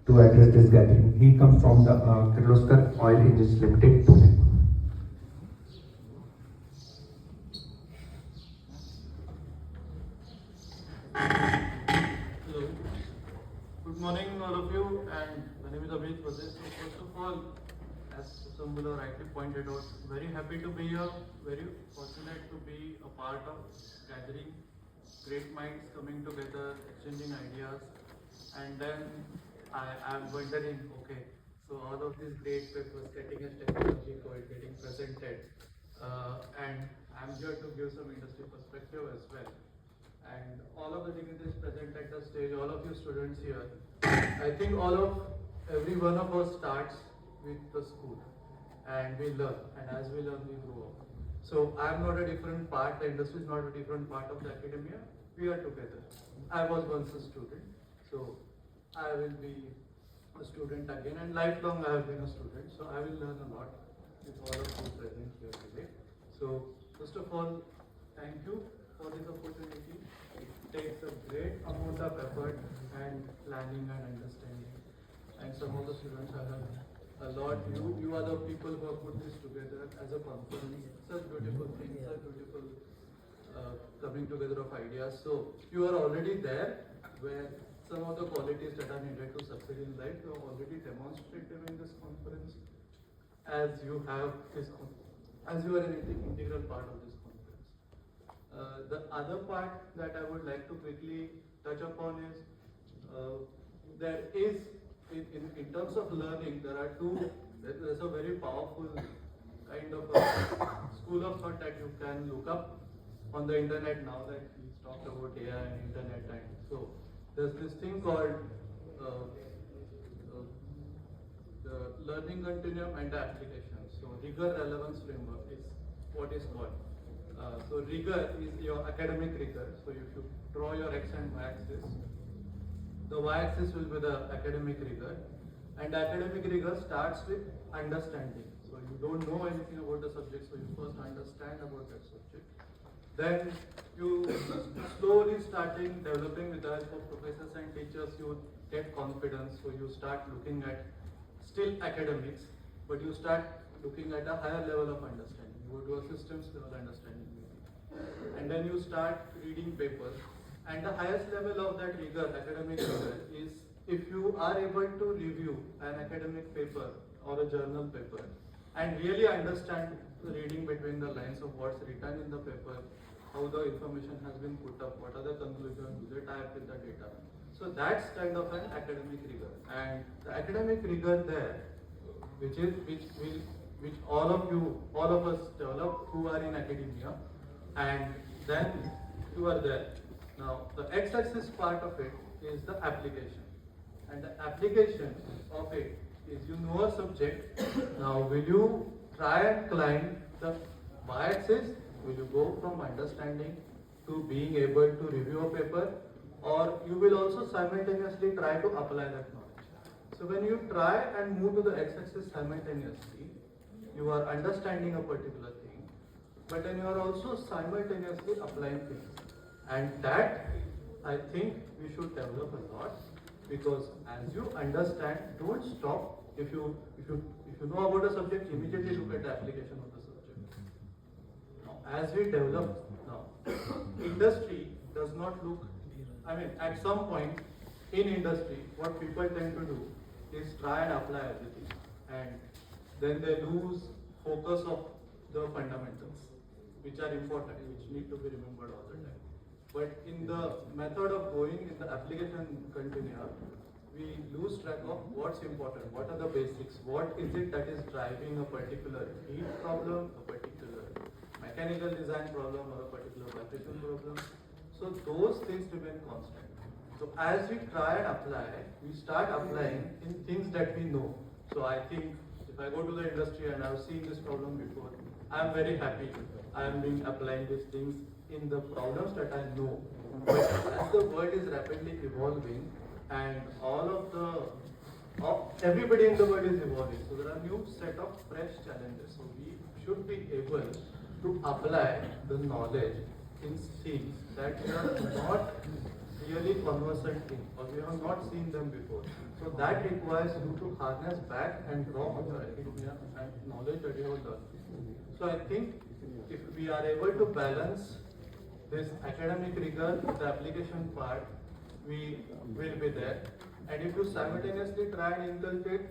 to address this gathering. He comes from the Kirloskar Oil Engines Limited, Pune. Hello. Good morning, all of you. And my name is Abhijeet. Vaze. So first of all, as Sambula rightly pointed out, very happy to be here. Very fortunate to be a part of gathering great minds coming together, exchanging ideas, and then I'm wondering, okay, so all of these great papers, cutting edge technology getting presented, and I'm here to give some industry perspective as well. And all of the dignitaries present at the stage, all of you students here, I think every one of us starts with the school, and we learn, and as we learn, we grow up. So I'm not a different part, the industry is not a different part of the academia, we are together. I was once a student, so I will be a student again, and lifelong I have been a student, so I will learn a lot with all of you present here today. So first of all, thank you for this opportunity. It takes a great amount of effort and planning and understanding, and some of the students have done a lot. You are the people who have put this together as a conference. Such beautiful things, such beautiful coming together of ideas. So you are already there where some of the qualities that are needed to succeed in life you have already demonstrated in this conference, as you have this, as you are an integral part of this conference. The other part that I would like to quickly touch upon is there is in terms of learning there are there's a very powerful kind of a school of thought that you can look up on the internet now that we talked about AI and internet, and so there's this thing called the learning continuum and the application. So rigor relevance framework is what is called. So rigor is your academic rigor. So if you draw your x and y axis, the y-axis will be the academic rigor, and academic rigor starts with understanding. So you don't know anything about the subject, so you first understand about that subject. Then you slowly starting developing with the help of professors and teachers, you get confidence, so you start looking at still academics, but you start looking at a higher level of understanding. You go to a systems level understanding maybe. And then you start reading papers. And the highest level of that rigor, academic rigor, is if you are able to review an academic paper or a journal paper and really understand the reading between the lines of what's written in the paper, how the information has been put up, what are the conclusions, do they tie up with the data. So that's kind of an academic rigor. And the academic rigor there, which all of us develop who are in academia, and then you are there. Now, the x-axis part of it is the application. And the application of it is you know a subject. Now, will you try and climb the y-axis? Will you go from understanding to being able to review a paper? Or you will also simultaneously try to apply that knowledge. So, when you try and move to the x-axis simultaneously, you are understanding a particular thing, but then you are also simultaneously applying things. And that, I think, we should develop a lot, because as you understand, don't stop. If you know about a subject, immediately look at the application of the subject. Now, as we develop now, industry does not look. I mean, at some point in industry, what people tend to do is try and apply everything, and then they lose focus of the fundamentals, which are important, which need to be remembered all the time. But in the method of going in the application continuum, we lose track of what's important, what are the basics, what is it that is driving a particular heat problem, a particular mechanical design problem, or a particular vibration problem. So those things remain constant. So as we try and apply, we start applying in things that we know. So I think if I go to the industry and I've seen this problem before, I'm very happy I am being applying these things in the problems that I know. But as the world is rapidly evolving and everybody in the world is evolving, so there are new set of fresh challenges. So we should be able to apply the knowledge in things that we are not really conversant in, or we have not seen them before. So that requires you to harness back and draw on your academia and knowledge that you have learned. So I think if we are able to balance this academic rigor with the application part, we will be there. And if you simultaneously try and inculcate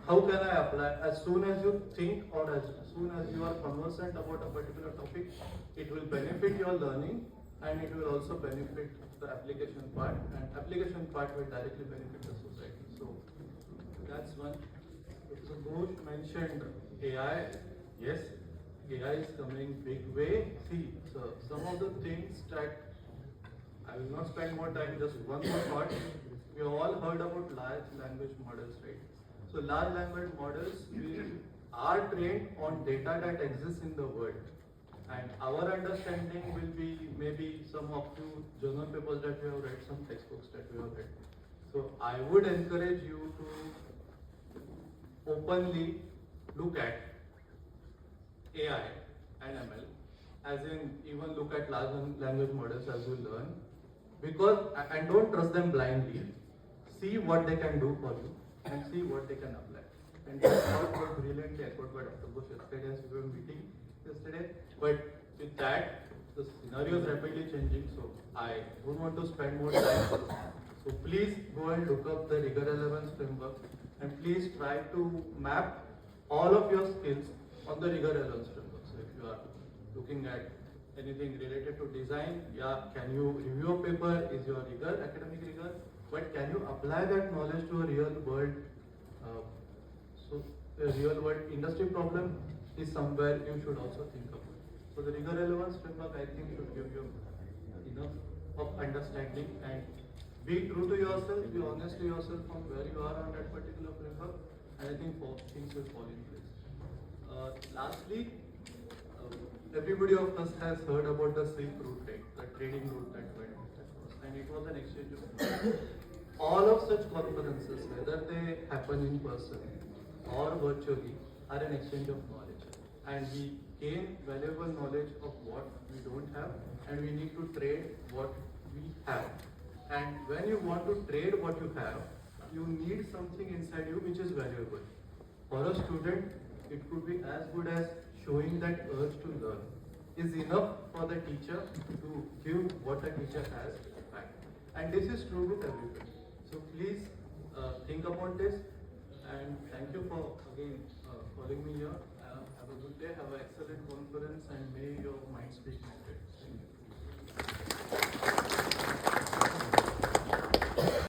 how can I apply, as soon as you think or as soon as you are conversant about a particular topic, it will benefit your learning and it will also benefit the application part, and application part will directly benefit the society. So that's one. So Ghosh mentioned AI. Yes, AI is coming big way. See, so some of the things that I will not spend more time, just one more thought. We have all heard about large language models, right? So large language models are trained on data that exists in the world. And our understanding will be maybe some of you journal papers that we have read, some textbooks that we have read. So I would encourage you to openly look at AI and ML, as in even look at large language models as you learn, because and don't trust them blindly. See what they can do for you and see what they can apply. And that's what brilliantly echoed by Dr. Bush yesterday as we were meeting yesterday. But with that, the scenario is rapidly changing, so I don't want to spend more time. So please go and look up the rigor relevance framework, and please try to map all of your skills on the rigor relevance framework. So if you are looking at anything related to design, yeah, can you review a paper is your rigor, academic rigor, but can you apply that knowledge to a real world, so a real world industry problem is somewhere you should also think about. So the rigor relevance framework, I think, should give you enough of understanding, and be true to yourself, be honest to yourself from where you are on that particular framework, and I think things will fall in place. Lastly, everybody of us has heard about the Silk Route, right? The trading route that went across, and it was an exchange of knowledge. All of such conferences, whether they happen in person or virtually, are an exchange of knowledge, and we gain valuable knowledge of what we don't have, and we need to trade what we have. And when you want to trade what you have, you need something inside you which is valuable. For a student, it could be as good as showing that urge to learn is enough for the teacher to give what the teacher has back. And this is true with everybody. So please think about this, and thank you for again calling me here. Have a good day, have an excellent conference, and may your minds be connected.